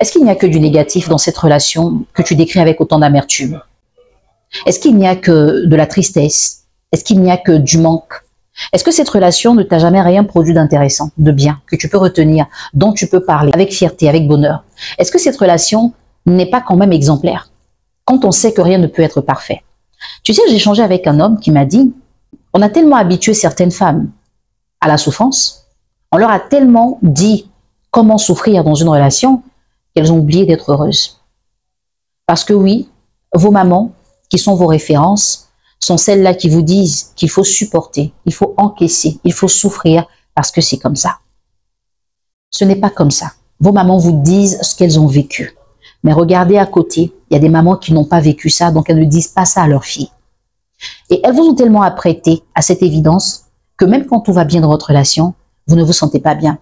Est-ce qu'il n'y a que du négatif dans cette relation que tu décris avec autant d'amertume? Est-ce qu'il n'y a que de la tristesse? Est-ce qu'il n'y a que du manque? Est-ce que cette relation ne t'a jamais rien produit d'intéressant, de bien, que tu peux retenir, dont tu peux parler avec fierté, avec bonheur? Est-ce que cette relation n'est pas quand même exemplaire, quand on sait que rien ne peut être parfait? Tu sais, j'ai échangé avec un homme qui m'a dit, on a tellement habitué certaines femmes à la souffrance, on leur a tellement dit comment souffrir dans une relation, qu'elles ont oublié d'être heureuses. Parce que oui, vos mamans, qui sont vos références, sont celles-là qui vous disent qu'il faut supporter, il faut encaisser, il faut souffrir parce que c'est comme ça. Ce n'est pas comme ça. Vos mamans vous disent ce qu'elles ont vécu. Mais regardez à côté, il y a des mamans qui n'ont pas vécu ça, donc elles ne disent pas ça à leurs filles. Et elles vous ont tellement apprêté à cette évidence que même quand tout va bien dans votre relation, vous ne vous sentez pas bien.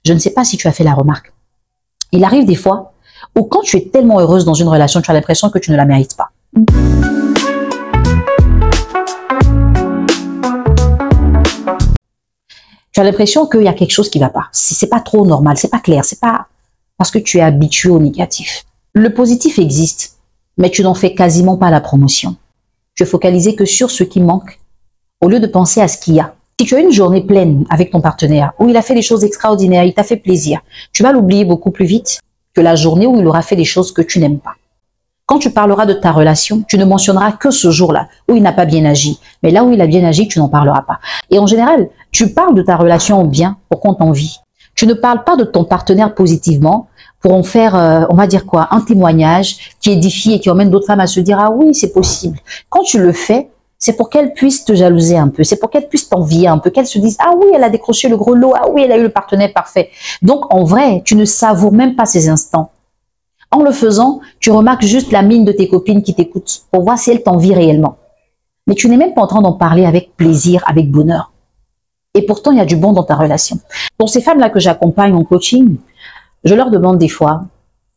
Je ne sais pas si tu as fait la remarque. Il arrive des fois où quand tu es tellement heureuse dans une relation, tu as l'impression que tu ne la mérites pas. Tu as l'impression qu'il y a quelque chose qui ne va pas. C'est pas trop normal, c'est pas clair, c'est pas parce que tu es habitué au négatif. Le positif existe, mais tu n'en fais quasiment pas la promotion. Tu es focalisé que sur ce qui manque, au lieu de penser à ce qu'il y a. Si tu as une journée pleine avec ton partenaire, où il a fait des choses extraordinaires, il t'a fait plaisir, tu vas l'oublier beaucoup plus vite que la journée où il aura fait des choses que tu n'aimes pas. Quand tu parleras de ta relation, tu ne mentionneras que ce jour-là où il n'a pas bien agi. Mais là où il a bien agi, tu n'en parleras pas. Et en général, tu parles de ta relation en bien pour qu'on t'envie. Tu ne parles pas de ton partenaire positivement pour en faire, on va dire quoi, un témoignage qui édifie et qui emmène d'autres femmes à se dire « Ah oui, c'est possible ». Quand tu le fais, c'est pour qu'elles puissent te jalouser un peu, c'est pour qu'elles puissent t'envier un peu, qu'elles se disent « Ah oui, elle a décroché le gros lot, ah oui, elle a eu le partenaire parfait ». Donc en vrai, tu ne savoures même pas ces instants. En le faisant, tu remarques juste la mine de tes copines qui t'écoutent pour voir si elles t'envient réellement. Mais tu n'es même pas en train d'en parler avec plaisir, avec bonheur. Et pourtant, il y a du bon dans ta relation. Pour ces femmes-là que j'accompagne en coaching, je leur demande des fois,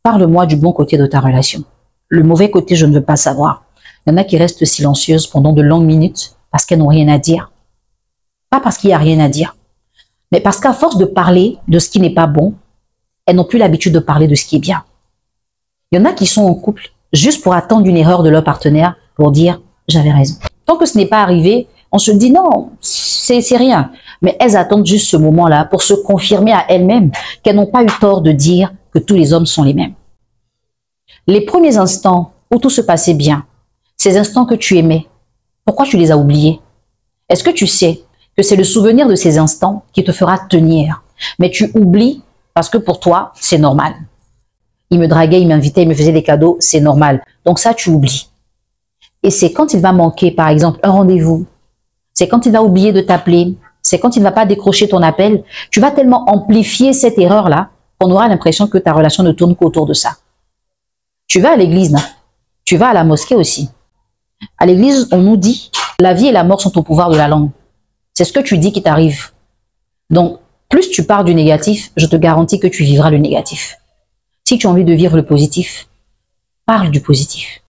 parle-moi du bon côté de ta relation. Le mauvais côté, je ne veux pas savoir. Il y en a qui restent silencieuses pendant de longues minutes parce qu'elles n'ont rien à dire. Pas parce qu'il n'y a rien à dire, mais parce qu'à force de parler de ce qui n'est pas bon, elles n'ont plus l'habitude de parler de ce qui est bien. Il y en a qui sont en couple juste pour attendre une erreur de leur partenaire pour dire « j'avais raison ». Tant que ce n'est pas arrivé, on se dit « non, c'est rien ». Mais elles attendent juste ce moment-là pour se confirmer à elles-mêmes qu'elles n'ont pas eu tort de dire que tous les hommes sont les mêmes. Les premiers instants où tout se passait bien, ces instants que tu aimais, pourquoi tu les as oubliés? Est-ce que tu sais que c'est le souvenir de ces instants qui te fera tenir? Mais tu oublies parce que pour toi, c'est normal. Il me draguait, il m'invitait, il me faisait des cadeaux, c'est normal. Donc ça, tu oublies. Et c'est quand il va manquer, par exemple, un rendez-vous, c'est quand il va oublier de t'appeler, c'est quand il ne va pas décrocher ton appel, tu vas tellement amplifier cette erreur-là qu'on aura l'impression que ta relation ne tourne qu'autour de ça. Tu vas à l'église, non? Tu vas à la mosquée aussi. À l'église, on nous dit, la vie et la mort sont au pouvoir de la langue. C'est ce que tu dis qui t'arrive. Donc, plus tu pars du négatif, je te garantis que tu vivras le négatif. Si tu as envie de vivre le positif, parle du positif.